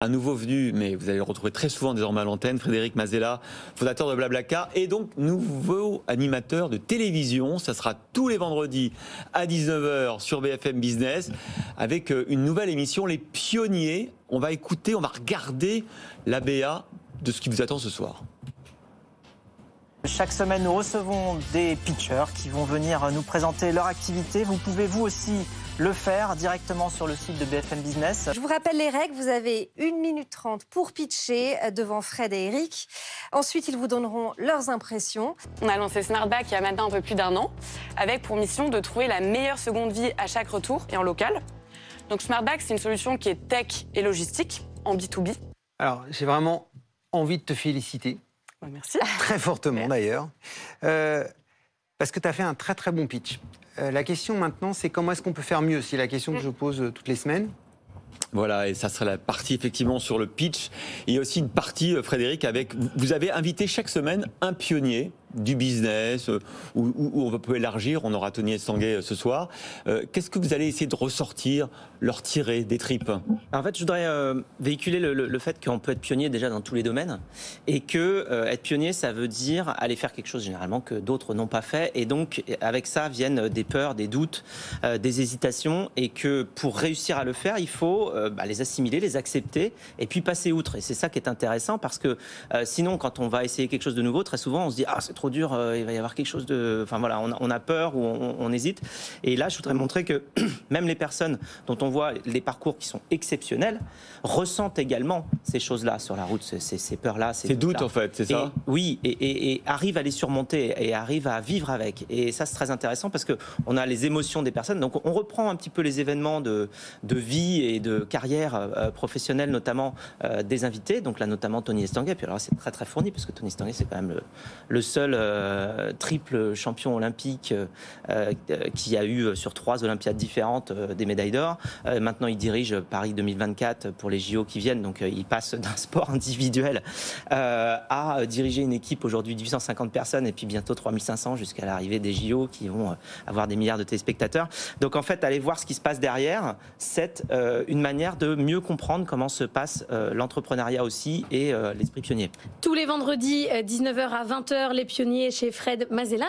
Un nouveau venu, mais vous allez le retrouver très souvent désormais à l'antenne, Frédéric Mazella, fondateur de Blablacar, et donc nouveau animateur de télévision. Ça sera tous les vendredis à 19h sur BFM Business, avec une nouvelle émission, Les Pionniers. On va écouter, on va regarder l'ABA de ce qui vous attend ce soir. Chaque semaine, nous recevons des pitchers qui vont venir nous présenter leur activité. Vous pouvez vous aussi le faire directement sur le site de BFM Business. Je vous rappelle les règles. Vous avez 1 minute 30 pour pitcher devant Fred et Eric. Ensuite, ils vous donneront leurs impressions. On a lancé Smartback il y a maintenant un peu plus d'1 an, avec pour mission de trouver la meilleure seconde vie à chaque retour et en local. Donc Smartback, c'est une solution qui est tech et logistique en B2B. Alors, j'ai vraiment envie de te féliciter. Merci. Très fortement d'ailleurs. Parce que tu as fait un très très bon pitch. La question maintenant, c'est comment est-ce qu'on peut faire mieux? C'est la question que je pose toutes les semaines. Voilà, et ça sera la partie effectivement sur le pitch. Il y a aussi une partie, Frédéric, avec... Vous avez invité chaque semaine un pionnier du business, où on peut élargir. On aura Tony Estanguet ce soir. Qu'est-ce que vous allez essayer de ressortir, leur tirer des tripes? En fait, je voudrais véhiculer le fait qu'on peut être pionnier déjà dans tous les domaines, et que être pionnier, ça veut dire aller faire quelque chose généralement que d'autres n'ont pas fait, et donc avec ça viennent des peurs, des doutes, des hésitations, et que pour réussir à le faire, il faut les assimiler, les accepter, et puis passer outre. Et c'est ça qui est intéressant, parce que sinon, quand on va essayer quelque chose de nouveau, très souvent, on se dit ah, c'est trop dur, il va y avoir quelque chose de... Enfin voilà, on a peur ou on hésite. Et là, je voudrais montrer que même les personnes dont on voit les parcours qui sont exceptionnels ressentent également ces choses-là sur la route, ces peurs-là. Ces doutes, en fait, c'est ça? Oui, et arrivent à les surmonter et arrivent à vivre avec. Et ça, c'est très intéressant parce qu'on a les émotions des personnes. Donc, on reprend un petit peu les événements de vie et de carrière professionnelle, notamment des invités. Donc là, notamment Tony Estanguet. Puis alors, c'est très, très fourni parce que Tony Estanguet, c'est quand même le seul triple champion olympique qui a eu sur 3 Olympiades différentes des médailles d'or. Maintenant, il dirige Paris 2024 pour les JO qui viennent. Donc, il passe d'un sport individuel à diriger une équipe aujourd'hui de 850 personnes et puis bientôt 3500 jusqu'à l'arrivée des JO qui vont avoir des milliards de téléspectateurs. Donc, en fait, aller voir ce qui se passe derrière, c'est une manière de mieux comprendre comment se passe l'entrepreneuriat aussi et l'esprit pionnier. Tous les vendredis, 19h à 20h, les pionniers chez Fred Mazella.